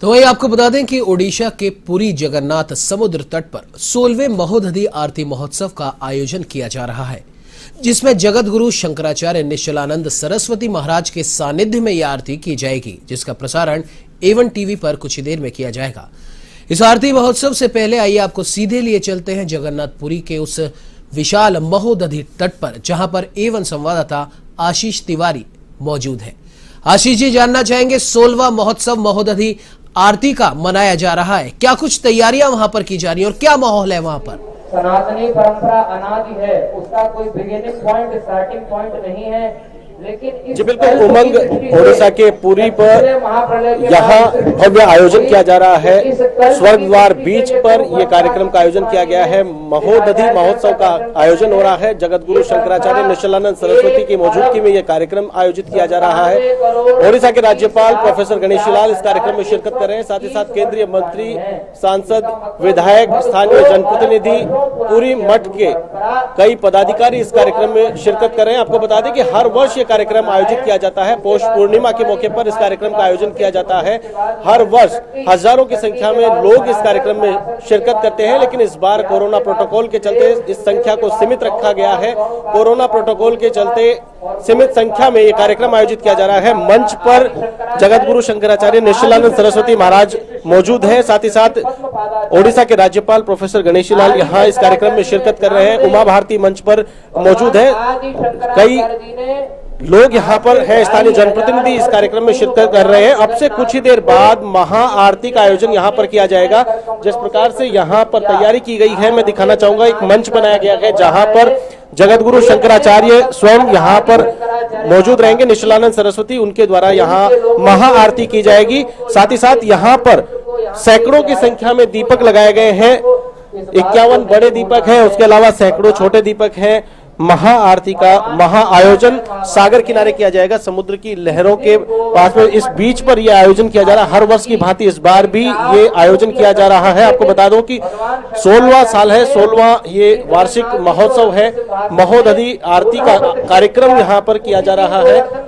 तो वही आपको बता दें कि ओडिशा के पुरी जगन्नाथ समुद्र तट पर 16वें महोदधि आरती महोत्सव का आयोजन किया जा रहा है, जिसमें जगत गुरु शंकराचार्य निश्चलानंद सरस्वती महाराज के सानिध्य में यह आरती की जाएगी, जिसका प्रसारण A1 टीवी पर कुछ ही देर में किया जाएगा। इस आरती महोत्सव से पहले आइए आपको सीधे लिए चलते हैं जगन्नाथपुरी के उस विशाल महोदधि तट पर, जहां पर A1 संवाददाता आशीष तिवारी मौजूद है। आशीष जी, जानना चाहेंगे 16वां महोत्सव महोदधि आरती का मनाया जा रहा है, क्या कुछ तैयारियां वहां पर की जा रही है और क्या माहौल है वहां पर? सनातनी परंपरा अनादि है, उसका कोई बिगिनिंग पॉइंट स्टार्टिंग पॉइंट नहीं है, लेकिन जी बिल्कुल उमंग ओडिशा के पुरी पर यहाँ भव्य आयोजन किया जा रहा है। स्वर्गद्वार बीच पर यह कार्यक्रम का आयोजन किया गया है। महोदधि महोत्सव का आयोजन हो रहा है। जगत गुरु शंकराचार्य निश्चलानंद सरस्वती की मौजूदगी में यह कार्यक्रम आयोजित किया जा रहा है। ओडिशा के राज्यपाल प्रोफेसर गणेशी लाल इस कार्यक्रम में शिरकत कर रहे हैं। साथ ही साथ केंद्रीय मंत्री, सांसद, विधायक, स्थानीय जनप्रतिनिधि, पुरी मठ के कई पदाधिकारी इस कार्यक्रम में शिरकत कर रहे हैं। आपको बता दें कि हर वर्ष कार्यक्रम आयोजित किया जाता है। पौष पूर्णिमा के मौके पर इस कार्यक्रम का आयोजन किया जाता है। हर वर्ष हजारों की संख्या में लोग इस कार्यक्रम में शिरकत करते हैं, लेकिन इस बार कोरोना प्रोटोकॉल के चलते इस संख्या को सीमित रखा गया है। कोरोना प्रोटोकॉल के चलते सीमित संख्या में यह कार्यक्रम आयोजित किया जा रहा है। मंच पर जगत गुरु शंकराचार्य निश्चलानंद सरस्वती महाराज मौजूद हैं। साथ ही साथ ओडिशा के राज्यपाल प्रोफेसर गणेशी लाल यहाँ इस कार्यक्रम में शिरकत कर रहे हैं। उमा भारती मंच पर मौजूद है। कई लोग यहाँ पर हैं, स्थानीय जनप्रतिनिधि इस कार्यक्रम में शिरकत कर रहे हैं। अब से कुछ ही देर बाद महा आरती का आयोजन यहाँ पर किया जाएगा। जिस प्रकार से यहाँ पर तैयारी की गई है, मैं दिखाना चाहूंगा। एक मंच बनाया गया है जहाँ पर जगत गुरु शंकराचार्य स्वयं यहाँ पर मौजूद रहेंगे। निश्चलानंद सरस्वती उनके द्वारा यहाँ महा आरती की जाएगी। साथ ही साथ यहाँ पर सैकड़ों की संख्या में दीपक लगाए गए हैं। 51 बड़े दीपक हैं, उसके अलावा सैकड़ों छोटे दीपक हैं। महा आरती का महा आयोजन सागर किनारे किया जाएगा, समुद्र की लहरों के पास में इस बीच पर यह आयोजन किया जा रहा है। हर वर्ष की भांति इस बार भी ये आयोजन किया जा रहा है। आपको बता दूं कि 16वां साल है, 16वां ये वार्षिक महोत्सव है। महोदधि आरती का कार्यक्रम यहाँ पर किया जा रहा है।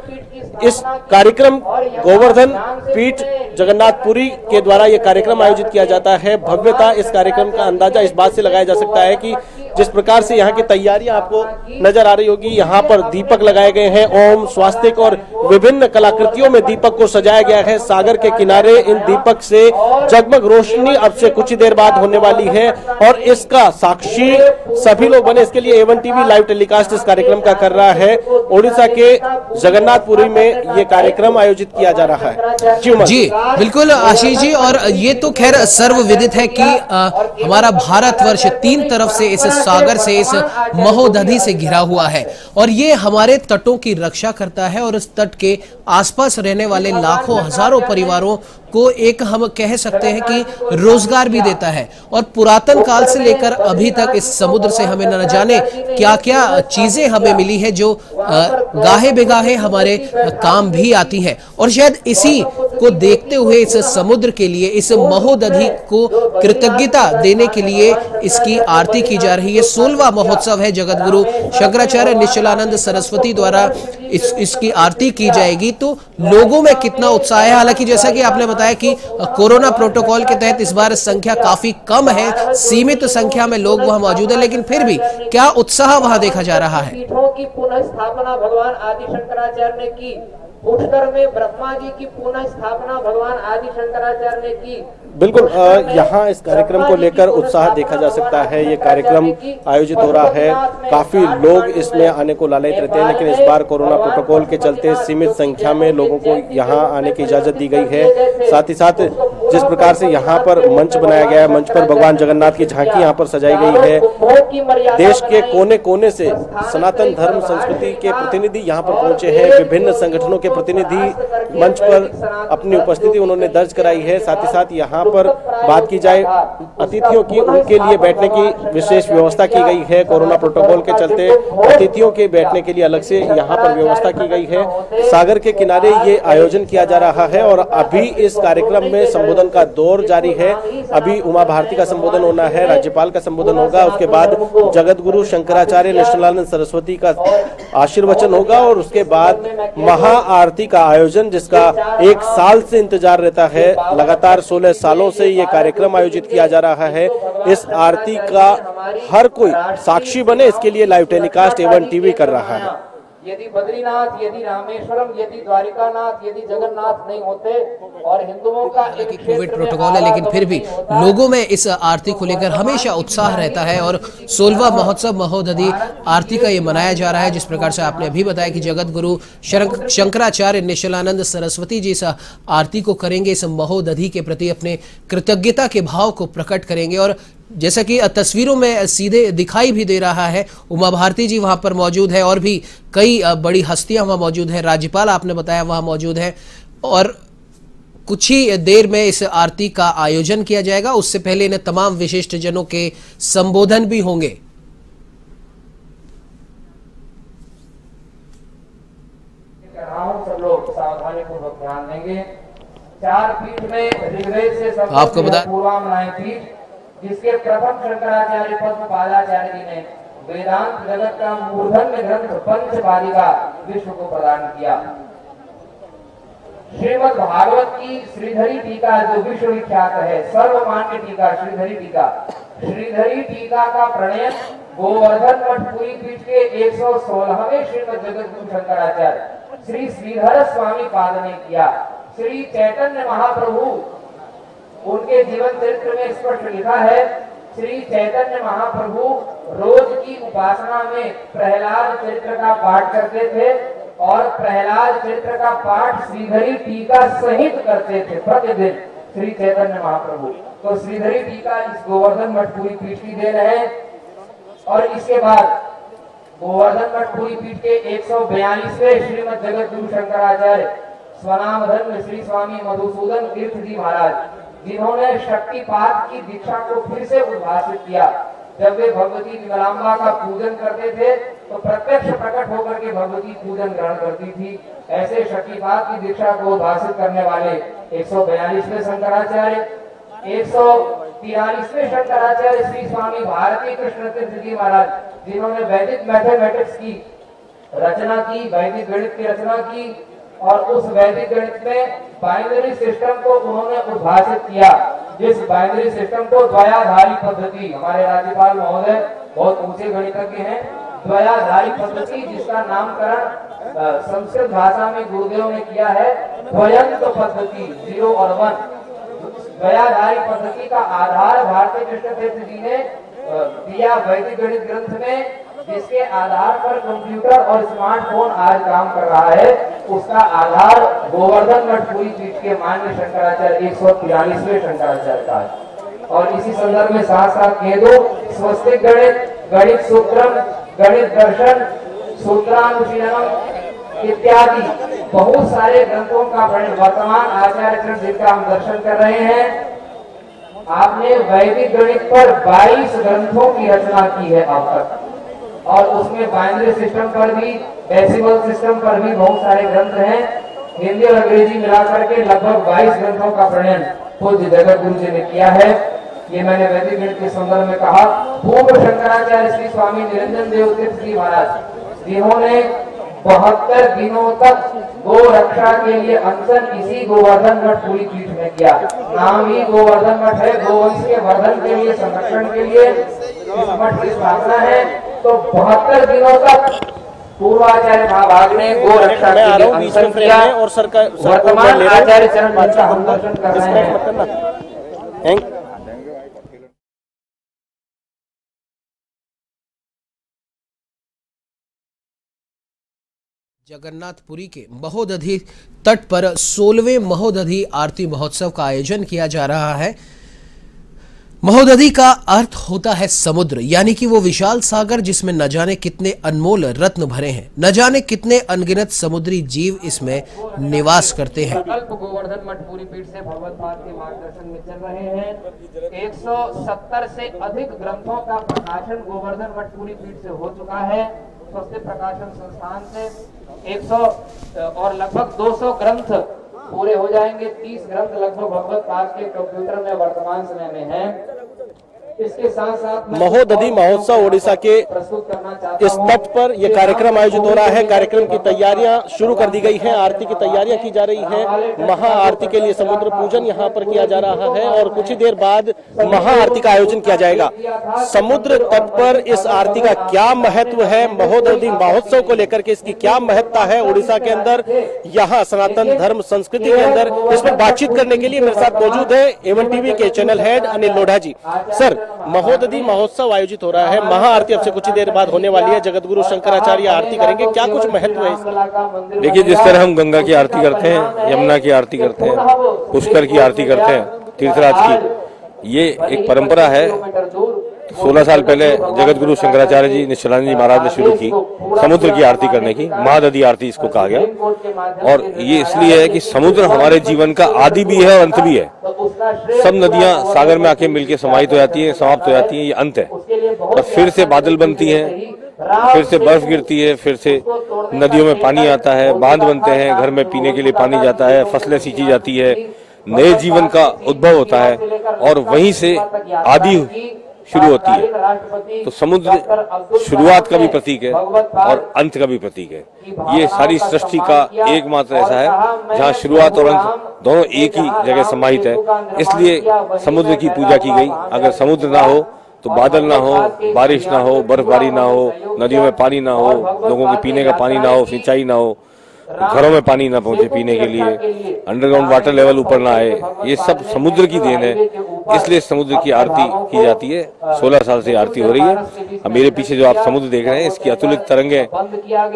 इस कार्यक्रम गोवर्धन पीठ जगन्नाथपुरी के द्वारा यह कार्यक्रम आयोजित किया जाता है। भव्यता इस कार्यक्रम का अंदाजा इस बात से लगाया जा सकता है कि जिस प्रकार से यहाँ की तैयारियां आपको नजर आ रही होगी। यहाँ पर दीपक लगाए गए हैं। ओम, स्वास्तिक और विभिन्न कलाकृतियों में दीपक को सजाया गया है। सागर के किनारे इन दीपक से जगमग रोशनी अब से कुछ ही देर बाद होने वाली है और इसका साक्षी सभी लोग बने। इसके लिए A1 टीवी लाइव टेलीकास्ट इस कार्यक्रम का कर रहा है। ओडिशा के जगन्नाथपुरी में ये कार्यक्रम आयोजित किया जा रहा है। जी बिल्कुल आशीष जी, और ये तो खैर सर्वविदित है कि हमारा भारतवर्ष 3 तरफ से इस सागर से, इस महोदधि से घिरा हुआ है और ये हमारे तटों की रक्षा करता है और इस तट के आसपास रहने वाले लाखों हजारों परिवारों को एक हम कह सकते हैं कि रोजगार भी देता है। और पुरातन काल से लेकर अभी तक इस समुद्र से हमें न जाने क्या क्या चीजें हमें मिली है जो गाहे बेगाहे हमारे काम भी आती है। और शायद इसी को देखते हुए इस समुद्र के लिए, इस महोदधि को कृतज्ञता देने के लिए इसकी आरती की जा रही है। 16वां महोत्सव है, जगत गुरु शंकराचार्य निश्चलानंद सरस्वती द्वारा इसकी आरती की जाएगी। तो लोगों में कितना उत्साह है। हालांकि जैसा कि आपने बताया कि कोरोना प्रोटोकॉल के तहत इस बार संख्या काफी कम है, सीमित संख्या में लोग वहां मौजूद है, लेकिन फिर भी क्या उत्साह वहां देखा जा रहा है। पीठों की पुनः स्थापना भगवान आदि शंकराचार्य ने की। उत्तर में ब्रह्मा जी की पुनः स्थापना भगवान आदि शंकराचार्य ने की। बिल्कुल यहाँ इस कार्यक्रम को लेकर उत्साह देखा जा सकता है। ये कार्यक्रम आयोजित हो रहा है, काफी लोग इसमें आने को लालयित रहते हैं, लेकिन इस बार कोरोना प्रोटोकॉल के चलते सीमित संख्या में लोगों को यहाँ आने की इजाजत दी गई है। साथ ही साथ जिस प्रकार से यहाँ पर मंच बनाया गया है, मंच पर भगवान जगन्नाथ की झांकी यहाँ पर सजाई गई है। देश के कोने कोने से सनातन धर्म संस्कृति के प्रतिनिधि यहाँ पर पहुंचे हैं। विभिन्न संगठनों के प्रतिनिधि मंच पर अपनी उपस्थिति उन्होंने दर्ज कराई है। साथ ही साथ यहाँ पर बात की जाए अतिथियों की, उनके लिए बैठने की विशेष व्यवस्था की गई है। कोरोना प्रोटोकॉल के चलते अतिथियों के बैठने के लिए अलग से यहाँ पर व्यवस्था की गई है। सागर के किनारे ये आयोजन किया जा रहा है और अभी इस कार्यक्रम में संबोधन का दौर जारी है। अभी उमा भारती का संबोधन होना है, राज्यपाल का संबोधन होगा, उसके बाद जगत गुरु शंकराचार्य निश्चलानंद सरस्वती का आशीर्वचन होगा और उसके बाद महाआरती का आयोजन, जिसका 1 साल से इंतजार रहता है। लगातार 16 सालों से ये कार्यक्रम आयोजित किया जा रहा है। इस आरती का हर कोई साक्षी बने, इसके लिए लाइव टेलीकास्ट A1 TV कर रहा है। यदि बद्रीनाथ, यदि रामेश्वरम, यदि द्वारिकानाथ, यदि जगन्नाथ नहीं होते और हिंदुओं का कोविड प्रोटोकॉल है, लेकिन फिर भी लोगों में इस आरती को लेकर हमेशा उत्साह रहता है और 16वां महोत्सव महोदधि आरती का ये मनाया जा रहा है। जिस प्रकार से आपने अभी बताया कि जगत गुरु शंकराचार्य निश्चलानंद सरस्वती जी इस आरती को करेंगे, इस महोदधि के प्रति अपने कृतज्ञता के भाव को प्रकट करेंगे। और जैसा कि तस्वीरों में सीधे दिखाई भी दे रहा है, उमा भारती जी वहां पर मौजूद है और भी कई बड़ी हस्तियां वहां मौजूद हैं। राज्यपाल आपने बताया वहां मौजूद है और कुछ ही देर में इस आरती का आयोजन किया जाएगा। उससे पहले इन्हें तमाम विशिष्ट जनों के संबोधन भी होंगे। सब लोग सावधानी पूर्वक ध्यान देंगे। 4 पीठ में ऋग्वेद से आपको बता पूर्वामनाय पीठ, जिसके प्रथम शंकराचार्य पद्म पादाचार्य जी ने वेदांत जगत का मूर्धन्य ग्रंथ पंचपादिका विश्व को प्रदान किया। श्रीमद् भागवत की श्रीधरी टीका जो विश्व विख्यात है, सर्वमान्य टीका श्रीधरी टीका, श्रीधरी टीका का प्रणयन गोवर्धन मठ पुरी पीठ के 116वें श्रीमद् जगत गुरु शंकराचार्य श्री श्रीधर स्वामी पाद ने किया। श्री चैतन्य महाप्रभु, उनके जीवन चरित्र में स्पष्ट लिखा है, श्री चैतन्य महाप्रभु रोज की उपासना में प्रहलाद चरित्र का पाठ करते थे और प्रहलाद चरित्र का पाठ श्रीधरी टीका सहित करते थे प्रतिदिन श्री चैतन्य महाप्रभु। तो श्रीधरी टीका इस गोवर्धन मठ पुरी पीठ की देन है। और इसके बाद गोवर्धन मठ पुरी पीठ के 142वें श्रीमद् जगत गुरु शंकराचार्य स्वनामधन्य श्री स्वामी मधुसूदन तीर्थ जी महाराज, जिन्होंने शक्तिपात की दीक्षा को फिर से उद्भासित किया। जब वे भगवती विमलांबा का पूजन करते थे तो प्रत्यक्ष प्रकट होकर के भगवती पूजन ग्रहण करती थी। ऐसे शक्तिपात की दीक्षा को उद्भासित करने वाले 142वें शंकराचार्य, 143वें शंकराचार्य श्री स्वामी भारती कृष्ण तीर्थ जी महाराज, जिन्होंने वैदिक मैथमेटिक्स की रचना की, वैदिक गणित की रचना की और उस वैदिक गणित में बाइनरी सिस्टम को उन्होंने उद्भासित किया। जिस बाइनरी सिस्टम को द्वयाधारी पद्धति, हमारे राज्यपाल महोदय बहुत ऊंचे गणितज्ञ हैं, द्वयाधारी पद्धति जिसका नामकरण संस्कृत भाषा में गुरुदेव ने किया है द्वयंत पद्धति, 0 और 1। द्वयाधारी पद्धति का आधार भारती कृष्ण तीर्थ जी ने दिया वैदिक गणित ग्रंथ में, जिसके आधार पर कंप्यूटर और स्मार्टफोन आज काम कर रहा है। उसका आधार गोवर्धन मठ पुरी पीठ के मान्य शंकराचार्य 143वें शंकराचार्य का है। और इसी संदर्भ में साथ साथ कह दो, स्वस्तिक गणित, गणित सूत्रम, गणित दर्शन, सूत्रानुशीलनम इत्यादि बहुत सारे ग्रंथों का वर्तमान आचार्य चरण जिनका हम दर्शन कर रहे हैं। आपने वैदिक गणित पर 22 ग्रंथों की रचना की है अब तक, और उसमें बाइनरी सिस्टम पर भी, डेसिमल सिस्टम पर भी बहुत सारे ग्रंथ हैं। हिंदी और अंग्रेजी मिलाकर के लगभग 22 ग्रंथों का प्रणयन पूज्य जगत गुरु जी ने किया है। ये मैंने वैदिक गणित के संदर्भ में कहा। पूर्व शंकराचार्य श्री स्वामी निरंजन देव तीर्थ जी महाराज, जिन्होंने 72 दिनों तक गो रक्षा के लिए अनशन इसी गोवर्धन मठ पुरी पीठ में किया। नाम ही गोवर्धन मठ है, गोवंश के वर्धन के लिए, संरक्षण के लिए इस मठ की स्थापना है। तो 72 दिनों तक पूर्वाचार्य महाभाग ने गो रक्षा के लिए अनशन किया और वर्तमान आचार्य चरण जिनका हम दर्शन कर रहे हैं। जगन्नाथपुरी के महोदधि तट पर 16वें महोदधि आरती महोत्सव का आयोजन किया जा रहा है। महोदधि का अर्थ होता है समुद्र, यानी कि वो विशाल सागर जिसमें न जाने कितने अनमोल रत्न भरे हैं, न जाने कितने अनगिनत समुद्री जीव इसमें निवास करते हैं। गोवर्धन मठ पूरी पीठ से भगवत पाद के मार्गदर्शन में चल रहे हैं। 170 से अधिक ग्रंथों का प्रकाशन गोवर्धन मठ पूरी पीठ से हो चुका है। स्वस्ति प्रकाशन संस्थान से 100 और लगभग 200 ग्रंथ पूरे हो जाएंगे। 30 ग्रंथ लगभग भगवत पाद के कंप्यूटर में वर्तमान समय में है। इसके साथ साथ महोदधि महोत्सव ओडिशा के इस तट पर यह कार्यक्रम आयोजित हो रहा है। कार्यक्रम की तैयारियां शुरू कर दी गई हैं, आरती की तैयारियां की जा रही हैं। महाआरती के लिए समुद्र पूजन यहां पर किया जा रहा है और कुछ ही देर बाद महाआरती का आयोजन किया जाएगा। समुद्र तट पर इस आरती का क्या महत्व है, महोदधि महोत्सव को लेकर के इसकी क्या महत्ता है उड़ीसा के अंदर, यहाँ सनातन धर्म संस्कृति के अंदर, इस पर बातचीत करने के लिए मेरे साथ मौजूद है एवन टीवी के चैनल हेड अनिल लोढ़ा जी। सर, महोदधि महोत्सव आयोजित हो रहा है, महाआरती अब से कुछ ही देर बाद होने वाली है, जगतगुरु शंकराचार्य आरती करेंगे, क्या कुछ महत्व है इसका? देखिए, जिस तरह हम गंगा की आरती करते हैं, यमुना की आरती करते हैं, पुष्कर की आरती करते हैं, तीर्थराज की, ये एक परंपरा है। 16 साल पहले जगतगुरु शंकराचार्य जी निश्चलानंद जी महाराज ने शुरू की समुद्र की आरती करने की, महादधि आरती इसको कहा गया। और ये इसलिए है कि समुद्र हमारे जीवन का आदि भी है और अंत भी है। सब नदियां सागर में आके मिलके समाहित हो जाती हैं, समाप्त हो जाती हैं, ये अंत है। और फिर से बादल बनती हैं, फिर से बर्फ गिरती है, फिर से नदियों में पानी आता है, बांध बनते हैं, घर में पीने के लिए पानी जाता है, फसलें सींची जाती है, नए जीवन का उद्भव होता है और वहीं से आदि शुरू होती है। तो समुद्र शुरुआत का भी प्रतीक है और अंत का भी प्रतीक है। ये सारी सृष्टि का एकमात्र ऐसा है जहाँ शुरुआत और अंत दोनों एक ही जगह समाहित है। इसलिए समुद्र की पूजा की गई। अगर समुद्र ना हो तो बादल ना हो, बारिश ना हो, बर्फबारी ना हो, नदियों में पानी ना हो, लोगों के पीने का पानी ना हो, सिंचाई ना हो, घरों में पानी ना पहुंचे पीने के लिए, अंडरग्राउंड वाटर लेवल ऊपर ना आए, ये सब समुद्र की देन है। इसलिए समुद्र की आरती की जाती है। 16 साल से आरती हो रही है। अब मेरे पीछे जो आप समुद्र देख रहे हैं, इसकी अतुलित तरंगें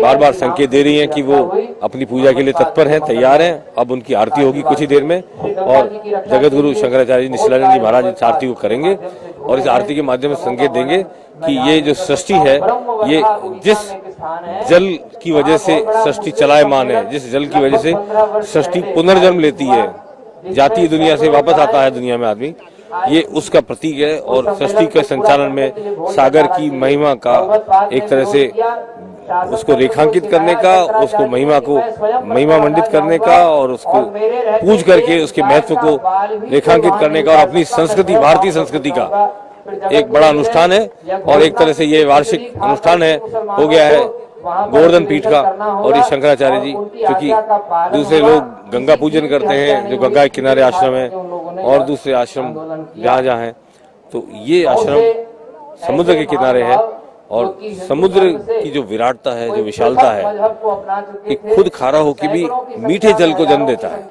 बार बार संकेत दे रही हैं कि वो अपनी पूजा के लिए तत्पर हैं, तैयार हैं। अब उनकी आरती होगी कुछ ही देर में और जगतगुरु शंकराचार्य निश्चलानंद जी महाराज इस आरती को करेंगे और इस आरती के माध्यम से संकेत देंगे कि ये जो सृष्टि है, ये जिस जल की वजह से सृष्टि चलायमान है, जिस जल की वजह से सृष्टि पुनर्जन्म लेती है, जाती है दुनिया से, वापस आता है दुनिया में आदमी, ये उसका प्रतीक है। और सृष्टि के संचालन में सागर की महिमा का एक तरह से उसको रेखांकित करने का, उसको महिमा को महिमा मंडित करने का और उसको पूज करके उसके महत्व को रेखांकित करने का और अपनी संस्कृति, भारतीय संस्कृति का एक बड़ा अनुष्ठान है। और एक तरह से ये वार्षिक अनुष्ठान है, हो गया है गोवर्धन पीठ का। और ये शंकराचार्य जी, क्योंकि दूसरे लोग गंगा पूजन करते हैं, जो गंगा के किनारे आश्रम है और दूसरे आश्रम जहाँ जहाँ हैं, तो ये आश्रम समुद्र के किनारे है। और समुद्र की जो विराटता है, जो विशालता है, कि खुद खारा होकर भी मीठे जल को जन्म देता है,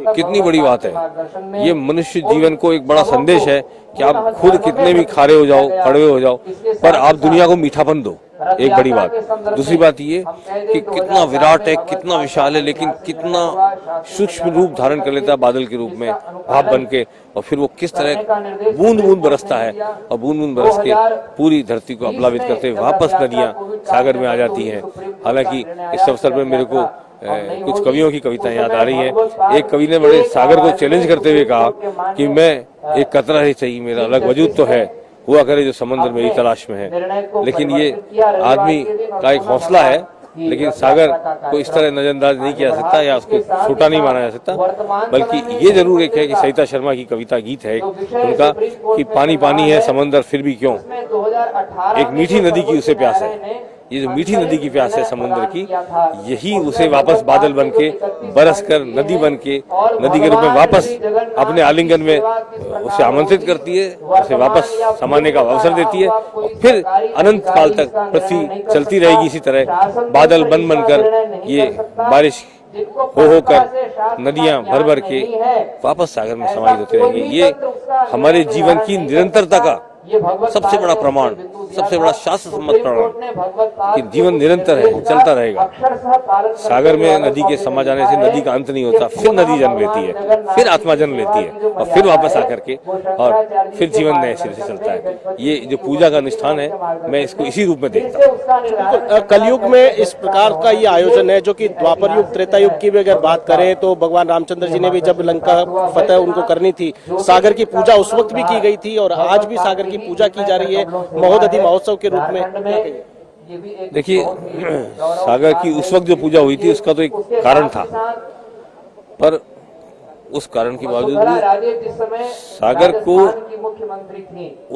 कितनी बड़ी बात है। ये मनुष्य जीवन को एक बड़ा संदेश है कि आप खुद कितने भी खारे हो जाओ, कड़वे हो जाओ, पर आप दुनिया को मीठापन दो, एक बड़ी बात। दूसरी बात ये कि कितना विराट है, कितना विशाल है, लेकिन कितना सूक्ष्म रूप धारण कर लेता है बादल के रूप में, भाप बन के, और फिर वो किस तरह बूंद बूंद बरसता है और बूंद बूंद बरस के पूरी धरती को अप्लावित करते हुए वापस नदियां सागर में आ जाती हैं। हालांकि इस अवसर पर मेरे को कुछ कवियों की कविताएं याद आ रही हैं। एक कवि ने बड़े सागर को चैलेंज करते हुए कहा कि मैं एक कतरा ही चाहिए, मेरा अलग वजूद तो है, हुआ करे जो समंदर मेरी तलाश में है। लेकिन ये आदमी का एक हौसला है, लेकिन सागर को इस तरह नजरअंदाज नहीं किया जा सकता या उसको छोटा नहीं माना जा सकता। बल्कि ये जरूर एक है कि सरिता शर्मा की कविता गीत है उनका कि पानी पानी है समंदर फिर भी क्यों, एक मीठी नदी की उसे प्यास है। ये जो मीठी नदी की प्यास है समुद्र की, यही उसे वापस बादल बन के बरस कर नदी बन के नदी के रूप में वापस अपने आलिंगन में उसे आमंत्रित करती है, उसे वापस समाने का अवसर देती है। और फिर अनंत काल तक पृथ्वी चलती रहेगी इसी तरह, बादल बन बनकर ये बारिश हो कर नदियां भर भर के वापस सागर में समाहित होती रहेंगी। ये हमारे जीवन की निरंतरता का सबसे बड़ा प्रमाण सबसे बड़ा शास्त्र सम्मत प्रणाम कि जीवन निरंतर है, चलता रहेगा। सागर में नदी के समा जाने से नदी का अंत नहीं होता, फिर नदी जन्म लेती है, फिर आत्मा जन्म लेती है और फिर वापस आकर के और फिर जीवन नए सिरे से चलता है। ये जो पूजा का अनुष्ठान है, मैं इसको इसी रूप में देखता हूँ। कलयुग में इस प्रकार का ये आयोजन है, जो कि द्वापर युग त्रेता युग की भी अगर बात करें तो भगवान रामचंद्र जी ने भी जब लंका फतेह उनको करनी थी, सागर की पूजा उस वक्त भी की गई थी और आज भी सागर की पूजा की जा रही है महोदधि महोत्सव के रूप में। देखिए, सागर की उस वक्त जो पूजा हुई थी उसका तो एक कारण था, पर उस कारण के बावजूद सागर को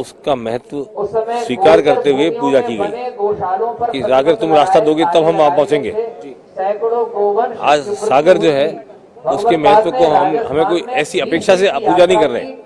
उसका महत्व स्वीकार करते हुए पूजा की गई कि सागर तुम रास्ता दोगे तब हम वहां पहुंचेंगे। आज सागर जो है उसके महत्व को हमें कोई ऐसी अपेक्षा से पूजा नहीं कर रहे।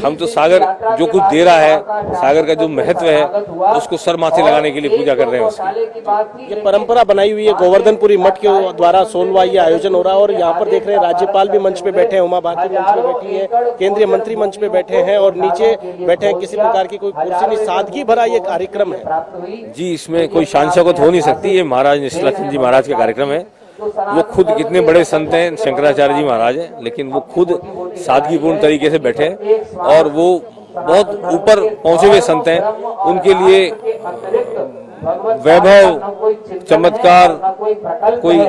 हम तो सागर जो कुछ दे रहा है, सागर का जो महत्व है उसको सर माथे लगाने के लिए पूजा कर रहे हैं उसकी। ये परंपरा बनाई हुई है, गोवर्धनपुरी मठ के द्वारा सोनवा ये आयोजन हो रहा है और यहाँ पर देख रहे हैं राज्यपाल भी मंच पे बैठे हैं, उमा भारती मंच पे बैठी है, केंद्रीय मंत्री मंच पे बैठे हैं और नीचे बैठे हैं, किसी प्रकार की कोई कुर्सी नहीं, सादगी भरा ये कार्यक्रम है। जी, इसमें कोई शान शौकत हो नहीं सकती। ये महाराज निश्चलाचंद जी महाराज का कार्यक्रम है। वो खुद कितने बड़े संत हैं, शंकराचार्य जी महाराज हैं, लेकिन वो खुद सादगीपूर्ण तरीके से बैठे हैं और वो बहुत ऊपर पहुंचे हुए संत हैं। उनके लिए वैभव, चमत्कार, कोई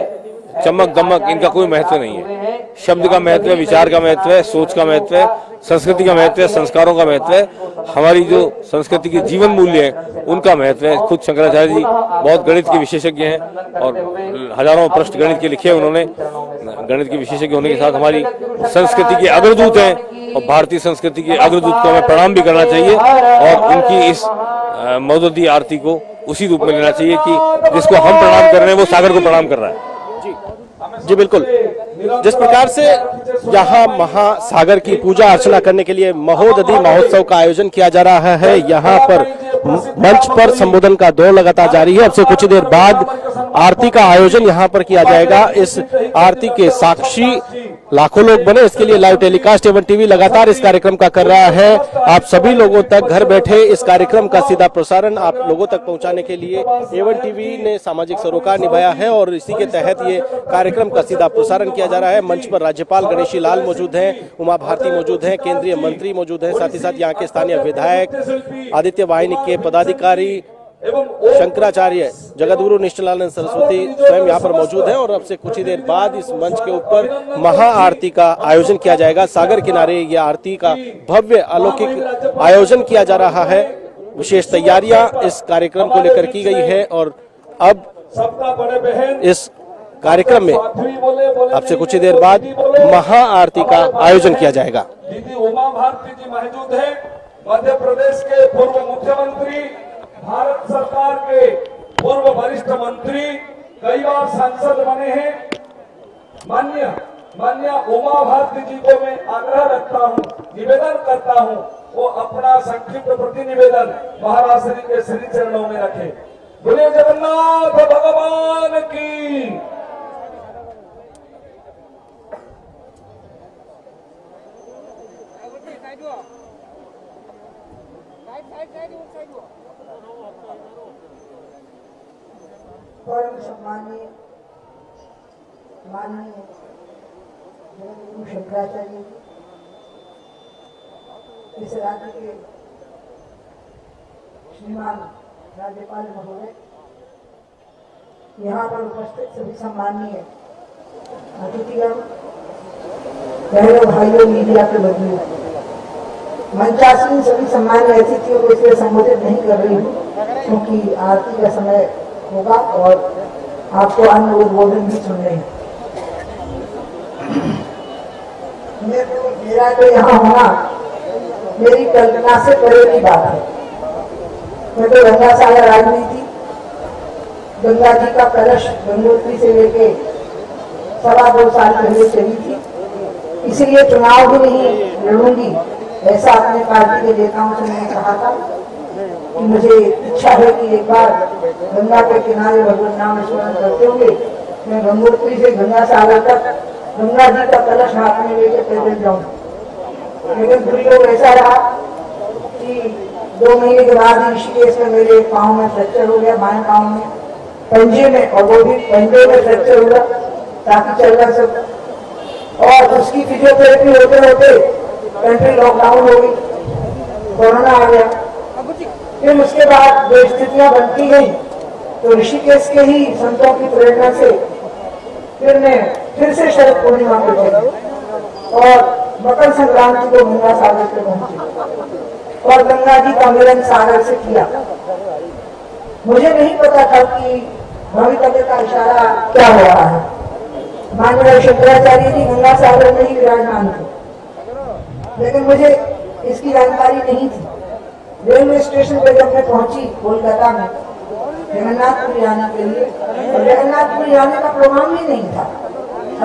चमक दमक, इनका कोई महत्व नहीं है। शब्द का महत्व है, विचार का महत्व है, सोच का महत्व है, संस्कृति का महत्व है, संस्कारों का महत्व है, हमारी जो संस्कृति के जीवन मूल्य है उनका महत्व है। खुद शंकराचार्य जी बहुत गणित के विशेषज्ञ हैं और हजारों पृष्ठ गणित के लिखे उन्होंने। गणित के विशेषज्ञ होने के साथ हमारी संस्कृति के अग्रदूत हैं और भारतीय संस्कृति के अग्रदूत को हमें प्रणाम भी करना चाहिए और उनकी इस महोदधि आरती को उसी रूप में लेना चाहिए कि जिसको हम प्रणाम कर रहे हैं वो सागर को प्रणाम कर रहा है। जी बिल्कुल, जिस प्रकार से यहाँ महासागर की पूजा अर्चना करने के लिए महोदधि महोत्सव का आयोजन किया जा रहा है, यहाँ पर मंच पर संबोधन का दौर लगातार जारी है। अब से कुछ देर बाद आरती का आयोजन यहाँ पर किया जाएगा। इस आरती के साक्षी लाखों लोग बने, इसके लिए लाइव टेलीकास्ट एवन टीवी लगातार इस कार्यक्रम का कर रहा है। आप सभी लोगों तक घर बैठे इस कार्यक्रम का सीधा प्रसारण आप लोगों तक पहुंचाने के लिए एवन टीवी ने सामाजिक सरोकार निभाया है और इसी के तहत ये कार्यक्रम का सीधा प्रसारण किया जा रहा है। मंच पर राज्यपाल गणेशी लाल मौजूद हैं, उमा भारती मौजूद हैं, केंद्रीय मंत्री मौजूद हैं, साथ ही साथ यहाँ के स्थानीय विधायक, आदित्य वाहिनी के पदाधिकारी, शंकराचार्य जगतगुरु निश्चलानंद सरस्वती स्वयं यहाँ पर मौजूद हैं और अब से कुछ ही देर बाद इस मंच के ऊपर महा आरती का आयोजन किया जाएगा। सागर किनारे ये आरती का भव्य अलौकिक आयोजन किया जा रहा है। विशेष तैयारियां इस कार्यक्रम को लेकर की गई है और अब इस कार्यक्रम में अब से कुछ ही देर बाद महा आरती का आयोजन किया जाएगा। दीदी उमा भारती जी मौजूद है, मध्य प्रदेश के पूर्व मुख्यमंत्री, भारत सरकार के पूर्व वरिष्ठ मंत्री, कई बार सांसद बने हैं। माननीय उमा भारती जी को मैं आग्रह रखता हूं, निवेदन करता हूं, वो अपना संक्षिप्त प्रतिनिवेदन महाराज श्री के श्री चरणों में रखें। बोले जगन्नाथ भगवान की। परम सम्मानीय माननीय जगतगुरु शंकराचार्य जी, इस राज्य के श्रीमान राज्यपाल महोदय, यहाँ पर उपस्थित सभी सम्मानीय अतिथिगण, बहनों भाइयों, मीडिया के बंधुओं, मंचासीन सभी सम्मानीय अतिथियों को इसलिए संबोधित नहीं कर रही हूँ क्योंकि आरती का समय होगा और आपको अन्य उद्बोधन भी सुनने हैं। मेरा तो यहाँ होना मेरी कल्पना से परे की बात है। मैं तो गंगा सागर राजनीति, गंगा जी का कलश गंगोत्री से लेके 2.25 साल पहले चली थी, इसीलिए चुनाव भी नहीं लड़ूंगी ऐसा अपने पार्टी के नेताओं से मैंने कहा था कि मुझे इच्छा है कि एक बार गंगा के किनारे भगवान नाम स्मरण करते हुए मैं गंगोत्री से गंगा सागर तक गंगा जी का कलश हाथ में लेकर पैदल जाऊं। लेकिन दुर्योग ऐसा रहा कि 2 महीने के बाद ही ऋषिकेश में मेरे पाँव में फ्रैक्चर हो गया, बाएं पाँव में, पंजे में, और वो भी पंजे में फ्रैक्चर हुआ ताकि चल ना सकूं। और उसकी फिजियोथेरेपी होते होते कंट्री लॉकडाउन हो गई, कोरोना आ गया। फिर उसके बाद जो स्थितियां बनती गई तो ऋषिकेश के ही संतों की प्रेरणा से फिर मैं फिर से शरद पूर्णिमा को चली और मकर संक्रांति को गंगा सागर पे पहुंची और गंगा जी का मिलन सागर से किया। मुझे नहीं पता था कि भवितव्य का इशारा क्या हो रहा है। माननीय शंकराचार्य जी गंगा सागर में ही विराजमान थे, लेकिन मुझे इसकी जानकारी नहीं थी। रेलवे स्टेशन पर जब मैं पहुंची कोलकाता में जगन्नाथपुरी आने के लिए, और जगन्नाथपुरी आने का प्रोग्राम ही नहीं था।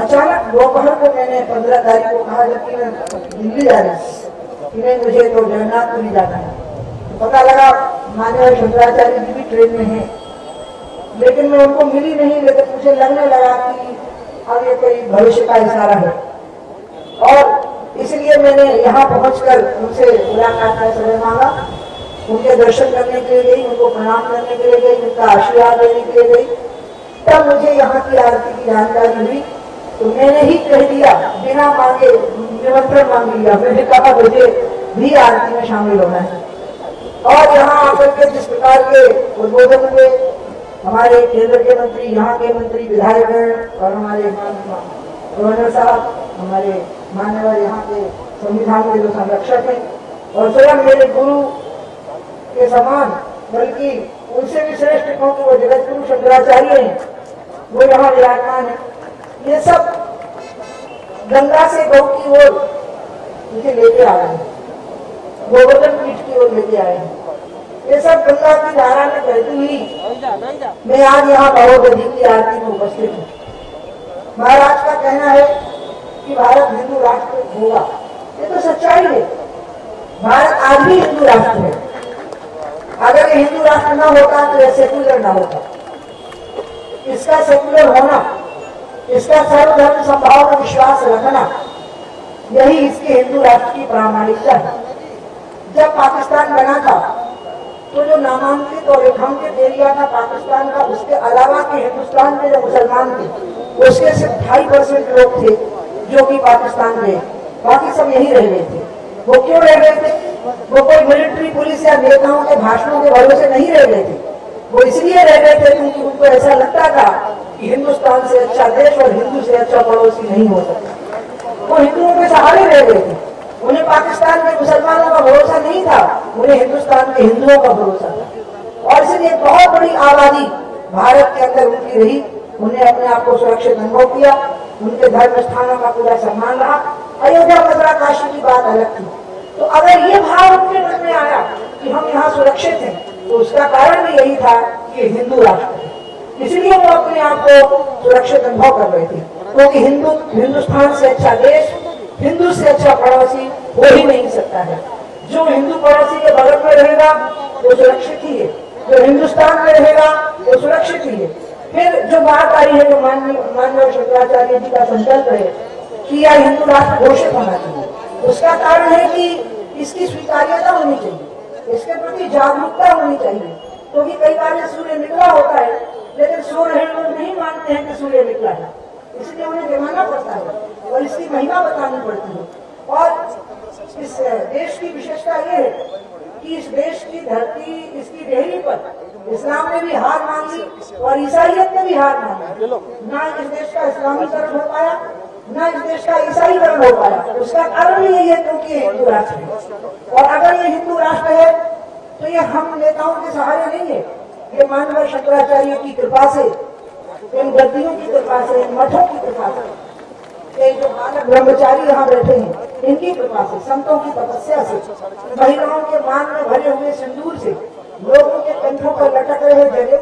अचानक दोपहर को मैंने 15 तारीख को कहा, जबकि मैं दिल्ली जा रही थी, कि नहीं मुझे तो जगन्नाथपुरी जाना है। तो पता लगा माननीय शंकराचार्य जी भी ट्रेन में हैं, लेकिन मैं उनको मिली नहीं। लेकिन मुझे लगने लगा कि अब ये कोई भविष्य का इशारा है, और इसलिए मैंने यहाँ पहुंचकर उनसे मुलाकात का समय मांगा, उनके दर्शन करने के लिए गई, उनको प्रणाम करने के लिए गई, उनका आशीर्वाद लेने के लिए गई। तब मुझे यहाँ की आरती की जानकारी हुई, तो मैंने ही कह दिया, बिना मांगे निमंत्रण मांग लिया। मैंने कहा मुझे भी आरती में शामिल होना है। और यहाँ आकर के जिस प्रकार के उद्बोधन हुए हमारे केंद्र के मंत्री, यहाँ के मंत्री, विधायक और हमारे गवर्नर साहब, हमारे मान्यवर यहाँ के संविधान के जो संरक्षक हैं, और स्वयं मेरे गुरु के समान, बल्कि उनसे भी श्रेष्ठ, क्योंकि वो जगत गुरु शंकराचार्य हैं, वो यहाँ विराजमान है। ये सब गंगा से गौ की ओर मुझे लेके आ रहे हैं, गोवर्धन पीठ की ओर लेके आए हैं। ये सब गंगा की धारा में बहती हुई मैं आज यहाँ महोदधि की आरती में उपस्थित हूँ। महाराज का कहना है कि भारत हिंदू राष्ट्र होगा, ये तो सच्चाई है। भारत आज भी हिंदू राष्ट्र है। अगर ये हिंदू राष्ट्र न होता तो ये सेक्युलर न होता। इसका सेक्युलर होना, इसका सर्वधर्म संभाव में विश्वास रखना, यही इसके हिंदू राष्ट्र की प्रामाणिकता है। जब पाकिस्तान बना था तो जो नामांकित और रेखांकित एरिया था पाकिस्तान का, उसके अलावा के हिंदुस्तान में जो मुसलमान थे उसके सिर्फ 2.5% लोग थे जो कि पाकिस्तान गए, बाकी सब यही रह गए थे। वो क्यों रह गए थे? वो कोई मिलिट्री, पुलिस या नेताओं के भाषणों के भरोसे नहीं रह गए थे। वो इसलिए रह गए थे क्योंकि उनको ऐसा लगता था कि हिंदुस्तान से अच्छा देश और हिंदू से अच्छा पड़ोसी नहीं हो सकता। वो हिंदुओं के सहारे रह गए थे। उन्हें पाकिस्तान के मुसलमानों का भरोसा नहीं था, उन्हें हिंदुस्तान के हिंदुओं का भरोसा था। और इसलिए बहुत बड़ी आबादी भारत के अंदर उनकी रही। उन्हें अपने आप को सुरक्षित अनुभव किया, उनके धर्म स्थानों का पूरा सम्मान रहा। अयोध्या, मथुरा, काशी की बात अलग थी। तो अगर ये भाव उनके मन में आया कि हम यहाँ सुरक्षित हैं, तो उसका कारण भी यही था कि हिंदू राष्ट्र है। इसलिए वो अपने आप को सुरक्षित अनुभव कर रहे थे, क्योंकि हिंदुस्तान से अच्छा देश, हिंदू से अच्छा पड़ोसी हो ही नहीं सकता है। जो हिंदू पड़ोसी के बगल में रहेगा वो सुरक्षित ही है, जो हिंदुस्तान में रहेगा वो सुरक्षित ही है। फिर जो बात आई है, जो माननीय शंकराचार्य जी का संकल्प है कि यह हिंदू राष्ट्र घोषित होना चाहिए, उसका कारण है कि इसकी स्वीकार्यता होनी चाहिए, इसके प्रति जागरूकता होनी चाहिए। क्योंकि कई बार सूर्य निकला होता है, लेकिन सूर्य लोग नहीं मानते हैं कि सूर्य निकला है, इसलिए उन्हें जमाना पड़ता है और इसकी महिमा बतानी पड़ती है। और इस देश की विशेषता ये है कि इस देश की धरती, इसकी डेहरी पर इस्लाम ने भी हार मान ली और ईसाइयत ने भी हार मानी। ना इस देश का इस्लामीकरण हो पाया, ना इस देश का ईसाईकरण हो पाया। उसका कारण भी यही है क्योंकि ये हिंदू राष्ट्र है। और अगर ये हिंदू राष्ट्र है तो ये हम नेताओं के सहारे नहीं है, ये माननीय शंकराचार्य की कृपा से, इन गद्दियों की कृपा से, इन मठों की कृपा से, ये जो बालक ब्रह्मचारी यहाँ बैठे हैं इनकी कृपा से, संतों की तपस्या से, महिलाओं के मान में भरे हुए सिंदूर से, लोगों के कंठों पर लटक रहे जगह